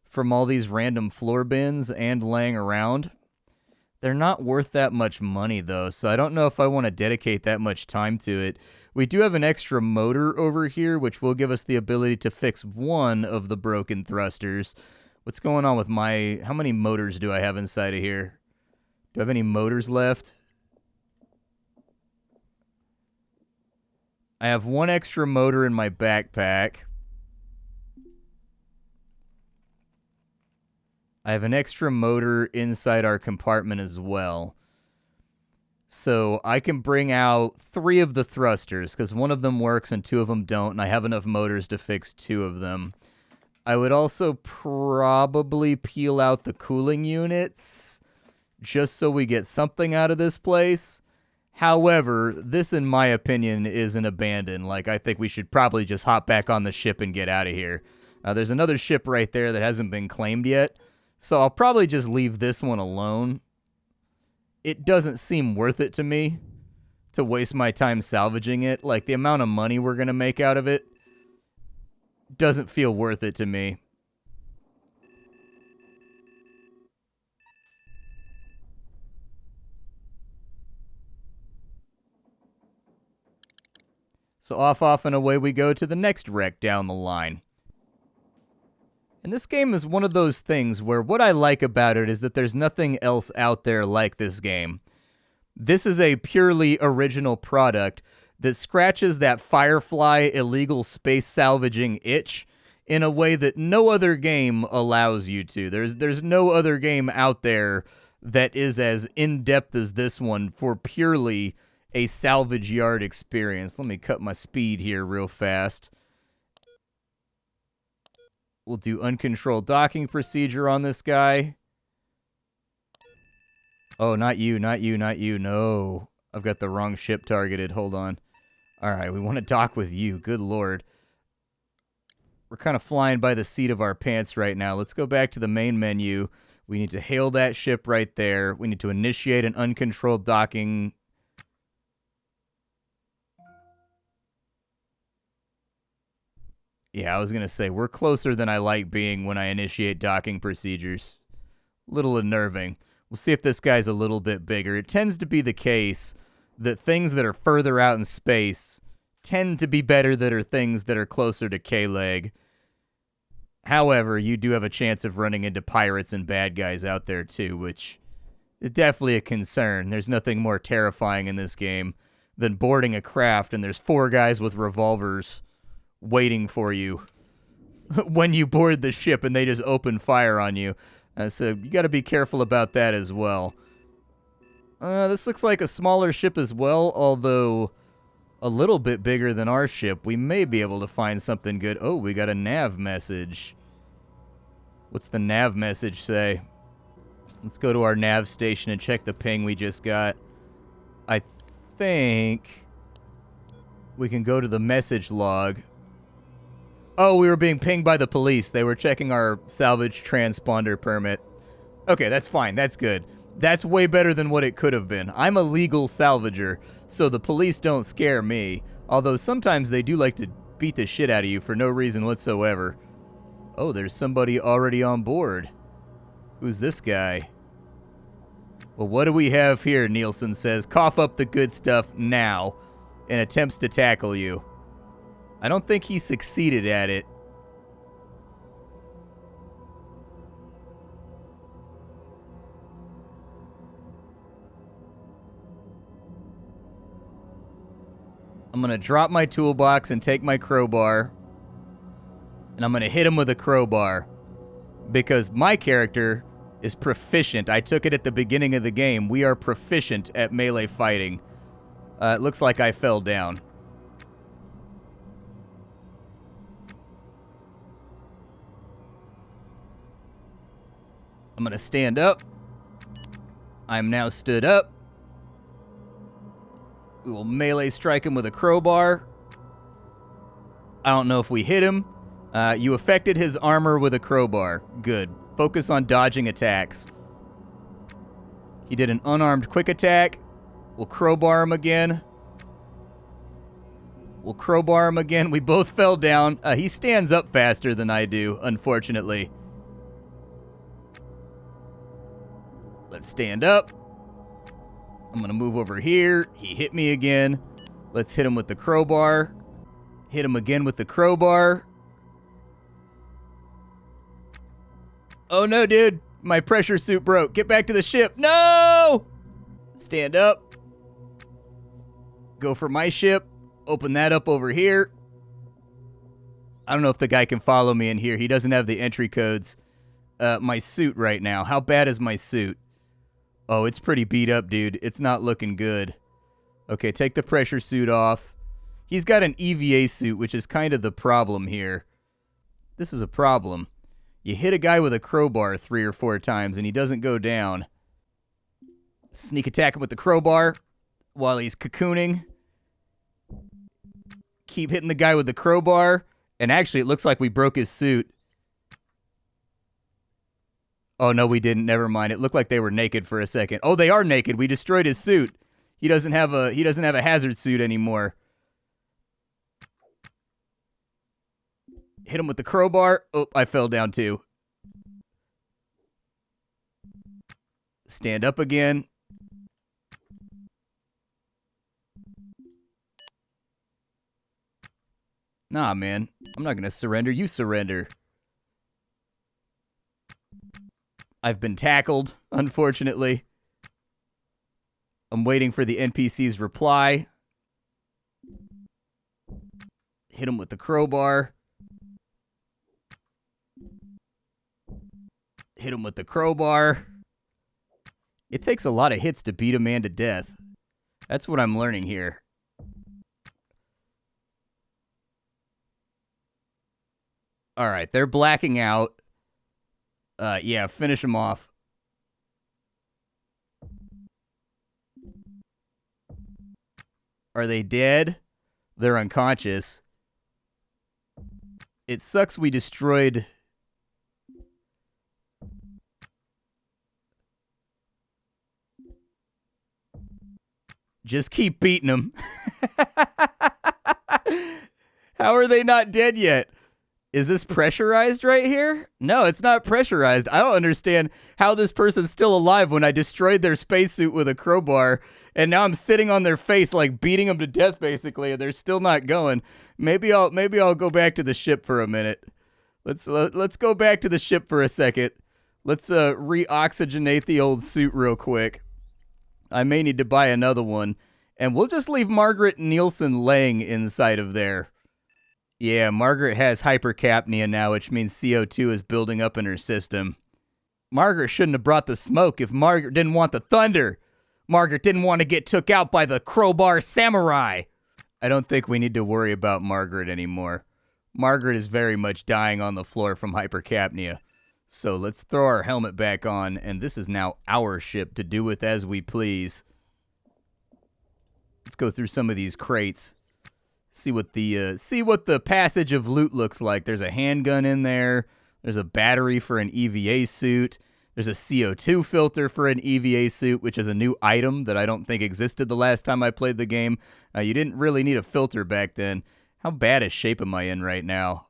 from all these random floor bins and laying around. They're not worth that much money, though, so I don't know if I want to dedicate that much time to it. We do have an extra motor over here, which will give us the ability to fix one of the broken thrusters. What's going on with my... How many motors do I have inside of here? Do I have any motors left? I have one extra motor in my backpack. I have an extra motor inside our compartment as well. So I can bring out 3 of the thrusters, because one of them works and 2 of them don't, and I have enough motors to fix 2 of them. I would also probably peel out the cooling units, just so we get something out of this place. However, this, in my opinion, is an abandon. Like, I think we should probably just hop back on the ship and get out of here. There's another ship right there that hasn't been claimed yet, so I'll probably just leave this one alone. It doesn't seem worth it to me to waste my time salvaging it. Like, the amount of money we're going to make out of it doesn't feel worth it to me. So off and away we go to the next wreck down the line. And this game is one of those things where what I like about it is that there's nothing else out there like this game. This is a purely original product that scratches that Firefly illegal space salvaging itch in a way that no other game allows you to. There's no other game out there that is as in-depth as this one for purely a salvage yard experience. Let me cut my speed here real fast. We'll do uncontrolled docking procedure on this guy. Oh, not you, not you, not you. No. I've got the wrong ship targeted. Hold on. All right, we want to dock with you. Good lord. We're kind of flying by the seat of our pants right now. Let's go back to the main menu. We need to hail that ship right there. We need to initiate an uncontrolled docking. Yeah, I was going to say, we're closer than I like being when I initiate docking procedures. A little unnerving. We'll see if this guy's a little bit bigger. It tends to be the case that things that are further out in space tend to be better than are things that are closer to K-Leg. However, you do have a chance of running into pirates and bad guys out there too, which is definitely a concern. There's nothing more terrifying in this game than boarding a craft and there's 4 guys with revolvers waiting for you when you board the ship and they just open fire on you. So you got to be careful about that as well. This looks like a smaller ship as well, although a little bit bigger than our ship. We may be able to find something good. Oh, we got a nav message. What's the nav message say? Let's go to our nav station and check the ping we just got. I think we can go to the message log. Oh, we were being pinged by the police. They were checking our salvage transponder permit. Okay, that's fine. That's good. That's way better than what it could have been. I'm a legal salvager, so the police don't scare me. Although sometimes they do like to beat the shit out of you for no reason whatsoever. Oh, there's somebody already on board. Who's this guy? Well, what do we have here, Nielsen says. Cough up the good stuff now and attempts to tackle you. I don't think he succeeded at it. I'm going to drop my toolbox and take my crowbar. And I'm going to hit him with a crowbar. Because my character is proficient. I took it at the beginning of the game. We are proficient at melee fighting. It looks like I fell down. I'm going to stand up. I'm now stood up. We will melee strike him with a crowbar. I don't know if we hit him. You affected his armor with a crowbar. Good. Focus on dodging attacks. He did an unarmed quick attack. We'll crowbar him again. We'll crowbar him again. We both fell down. He stands up faster than I do, unfortunately. Let's stand up. I'm going to move over here. He hit me again. Let's hit him with the crowbar. Hit him again with the crowbar. Oh no, dude. My pressure suit broke. Get back to the ship. No! Stand up. Go for my ship. Open that up over here. I don't know if the guy can follow me in here. He doesn't have the entry codes. My suit right now. How bad is my suit? Oh, it's pretty beat up, dude. It's not looking good. Okay, take the pressure suit off. He's got an EVA suit, which is kind of the problem here. This is a problem. You hit a guy with a crowbar 3 or 4 times, and he doesn't go down. Sneak attack him with the crowbar while he's cocooning. Keep hitting the guy with the crowbar. And actually, it looks like we broke his suit. Oh, no, we didn't. Never mind. It looked like they were naked for a second. Oh, they are naked. We destroyed his suit. He doesn't have a hazard suit anymore. Hit him with the crowbar. Oh, I fell down too. Stand up again. Nah, man. I'm not going to surrender. You surrender. I've been tackled, unfortunately. I'm waiting for the NPC's reply. Hit him with the crowbar. Hit him with the crowbar. It takes a lot of hits to beat a man to death. That's what I'm learning here. All right, they're blacking out. Yeah, finish them off. Are they dead? They're unconscious. It sucks we destroyed... Just keep beating them. How are they not dead yet? Is this pressurized right here? No, it's not pressurized. I don't understand how this person's still alive when I destroyed their spacesuit with a crowbar, and now I'm sitting on their face like beating them to death basically, and they're still not going. Maybe I'll go back to the ship for a minute. Let's go back to the ship for a second. Let's reoxygenate the old suit real quick. I may need to buy another one, and we'll just leave Margaret Nielsen laying inside of there. Yeah, Margaret has hypercapnia now, which means CO2 is building up in her system. Margaret shouldn't have brought the smoke if Margaret didn't want the thunder. Margaret didn't want to get took out by the crowbar samurai. I don't think we need to worry about Margaret anymore. Margaret is very much dying on the floor from hypercapnia. So let's throw our helmet back on, and this is now our ship to do with as we please. Let's go through some of these crates. See what the passage of loot looks like. There's a handgun in there. There's a battery for an EVA suit. There's a CO2 filter for an EVA suit, which is a new item that I don't think existed the last time I played the game. You didn't really need a filter back then. How bad a shape am I in right now?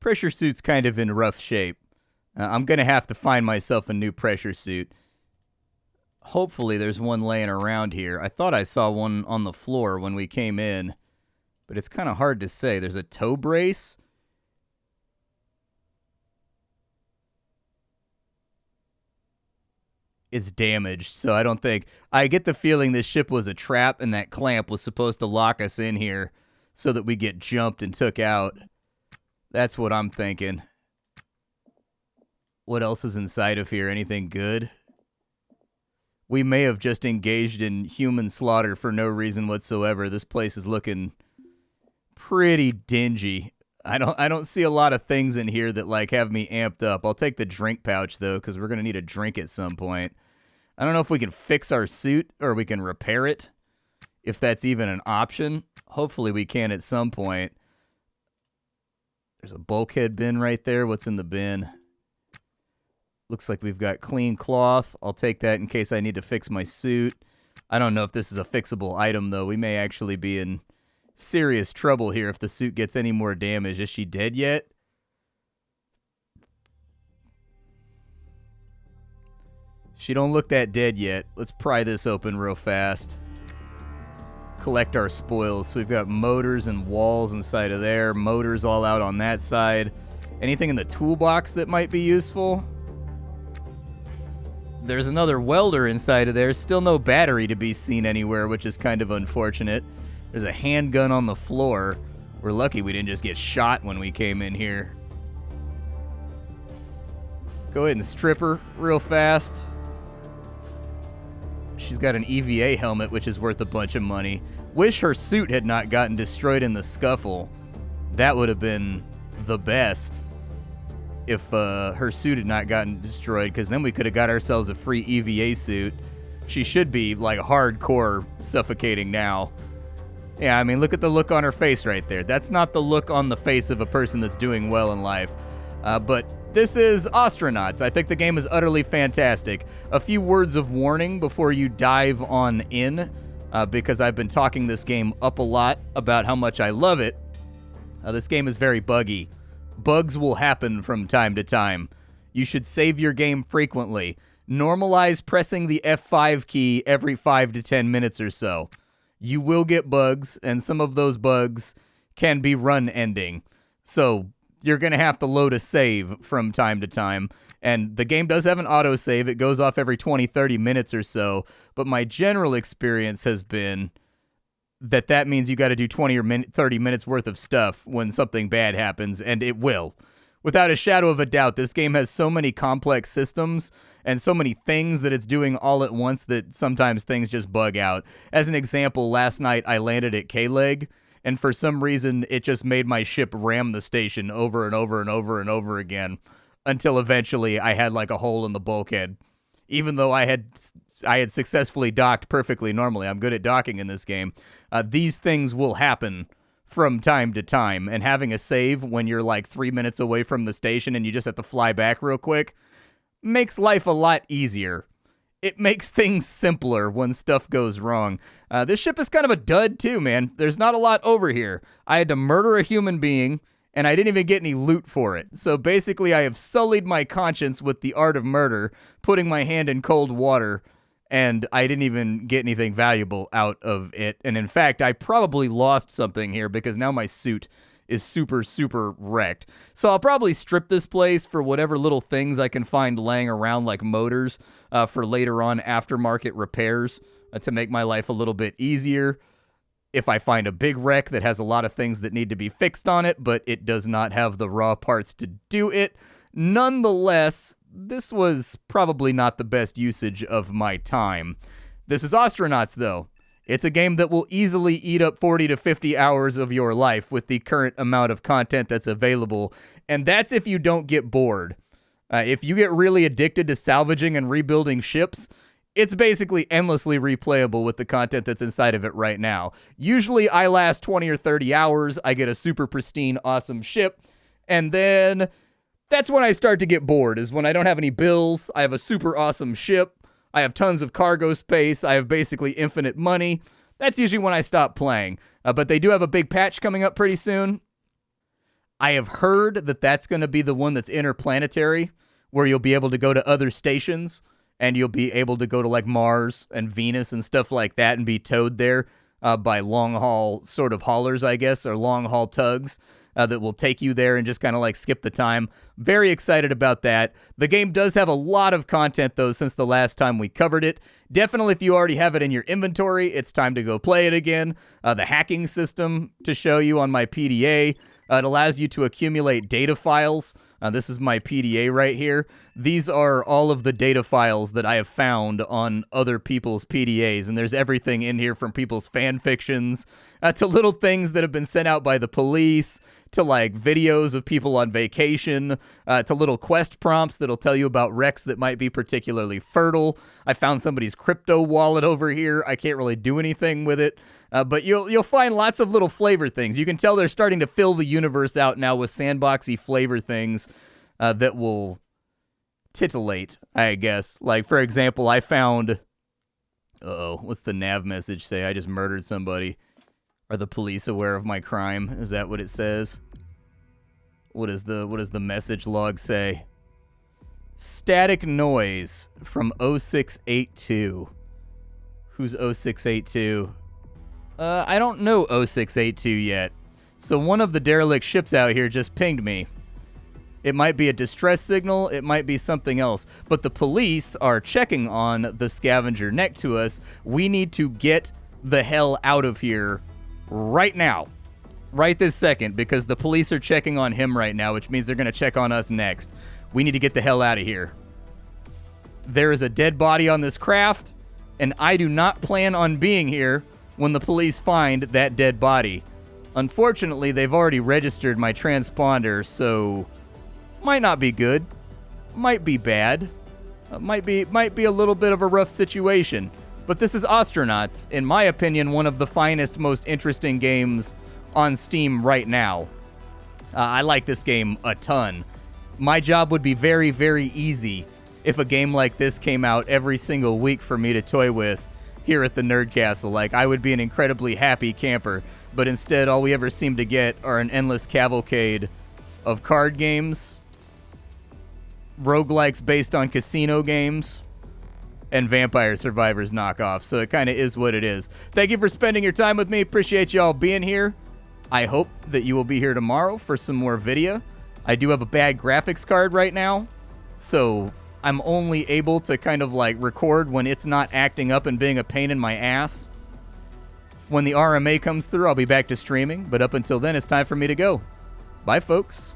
Pressure suit's kind of in rough shape. I'm going to have to find myself a new pressure suit. Hopefully there's one laying around here. I thought I saw one on the floor when we came in, but it's kind of hard to say. There's a toe brace. It's damaged, so I don't think... I get the feeling this ship was a trap, and that clamp was supposed to lock us in here so that we get jumped and took out. That's what I'm thinking. What else is inside of here? Anything good? We may have just engaged in human slaughter for no reason whatsoever. This place is looking pretty dingy. I don't see a lot of things in here that like have me amped up. I'll take the drink pouch though, because we're gonna need a drink at some point. I don't know if we can fix our suit or we can repair it, if that's even an option. Hopefully we can at some point. There's a bulkhead bin right there. What's in the bin? Looks like we've got clean cloth. I'll take that in case I need to fix my suit. I don't know if this is a fixable item, though. We may actually be in serious trouble here if the suit gets any more damage. Is she dead yet? She don't look that dead yet. Let's pry this open real fast. Collect our spoils. So we've got motors and walls inside of there. Motors all out on that side. Anything in the toolbox that might be useful? There's another welder inside of there. Still no battery to be seen anywhere, which is kind of unfortunate. There's a handgun on the floor. We're lucky we didn't just get shot when we came in here. Go ahead and strip her real fast. She's got an EVA helmet, which is worth a bunch of money. Wish her suit had not gotten destroyed in the scuffle. That would have been the best if her suit had not gotten destroyed, because then we could have got ourselves a free EVA suit. She should be, like, hardcore suffocating now. Yeah, I mean, look at the look on her face right there. That's not the look on the face of a person that's doing well in life. But this is Ostranauts. I think the game is utterly fantastic. A few words of warning before you dive on in, because I've been talking this game up a lot about how much I love it. This game is very buggy. Bugs will happen from time to time. You should save your game frequently. Normalize pressing the F5 key every 5 to 10 minutes or so. You will get bugs, and some of those bugs can be run-ending. So you're going to have to load a save from time to time. And the game does have an autosave. It goes off every 20, 30 minutes or so. But my general experience has been that means you got to do 20 or 30 minutes worth of stuff when something bad happens, and it will. Without a shadow of a doubt, this game has so many complex systems and so many things that it's doing all at once that sometimes things just bug out. As an example, last night I landed at K-Leg, and for some reason it just made my ship ram the station over and over and over and over again until eventually I had like a hole in the bulkhead. Even though I had successfully docked perfectly normally. I'm good at docking in this game. These things will happen from time to time, and having a save when you're like 3 minutes away from the station and you just have to fly back real quick makes life a lot easier. It makes things simpler when stuff goes wrong. This ship is kind of a dud too, man. There's not a lot over here. I had to murder a human being, and I didn't even get any loot for it. So basically I have sullied my conscience with the art of murder, putting my hand in cold water, and I didn't even get anything valuable out of it. And in fact, I probably lost something here because now my suit is super, super wrecked. So I'll probably strip this place for whatever little things I can find laying around, like motors, for later on aftermarket repairs to make my life a little bit easier. If I find a big wreck that has a lot of things that need to be fixed on it, but it does not have the raw parts to do it. Nonetheless, this was probably not the best usage of my time. This is Ostranauts, though. It's a game that will easily eat up 40 to 50 hours of your life with the current amount of content that's available, and that's if you don't get bored. If you get really addicted to salvaging and rebuilding ships, it's basically endlessly replayable with the content that's inside of it right now. Usually I last 20 or 30 hours, I get a super pristine, awesome ship, and then that's when I start to get bored, is when I don't have any bills, I have a super awesome ship, I have tons of cargo space, I have basically infinite money. That's usually when I stop playing. But they do have a big patch coming up pretty soon. I have heard that that's going to be the one that's interplanetary, where you'll be able to go to other stations, and you'll be able to go to like Mars and Venus and stuff like that and be towed there by long-haul sort of haulers, I guess, or long-haul tugs. That will take you there and just kind of like skip the time. Very excited about that. The game does have a lot of content, though, since the last time we covered it. Definitely, if you already have it in your inventory, it's time to go play it again. The hacking system to show you on my PDA. It allows you to accumulate data files. This is my PDA right here. These are all of the data files that I have found on other people's PDAs, and there's everything in here from people's fan fictions to little things that have been sent out by the police to like videos of people on vacation, to little quest prompts that'll tell you about wrecks that might be particularly fertile. I found somebody's crypto wallet over here. I can't really do anything with it. But you'll find lots of little flavor things. You can tell they're starting to fill the universe out now with sandboxy flavor things that will titillate, I guess. Like, for example, I found... Uh-oh, what's the nav message say? I just murdered somebody. Are the police aware of my crime? Is that what it says? What does the message log say? Static noise from 0682. Who's 0682? I don't know 0682 yet. So one of the derelict ships out here just pinged me. It might be a distress signal, it might be something else. But the police are checking on the scavenger next to us. We need to get the hell out of here right now. Right this second, because the police are checking on him right now, which means they're going to check on us next. We need to get the hell out of here. There is a dead body on this craft, and I do not plan on being here when the police find that dead body. Unfortunately, they've already registered my transponder, so might not be good, might be bad, might be a little bit of a rough situation. But this is Ostranauts, in my opinion, one of the finest, most interesting games on Steam right now. I like this game a ton. My job would be very, very easy if a game like this came out every single week for me to toy with here at the Nerd Castle. Like, I would be an incredibly happy camper, but instead all we ever seem to get are an endless cavalcade of card games, roguelikes based on casino games, and Vampire Survivors knockoffs. So it kind of is what it is. Thank you for spending your time with me. Appreciate y'all being here. I hope that you will be here tomorrow for some more video. I do have a bad graphics card right now, so I'm only able to kind of like record when it's not acting up and being a pain in my ass. When the RMA comes through, I'll be back to streaming, but up until then, it's time for me to go. Bye, folks.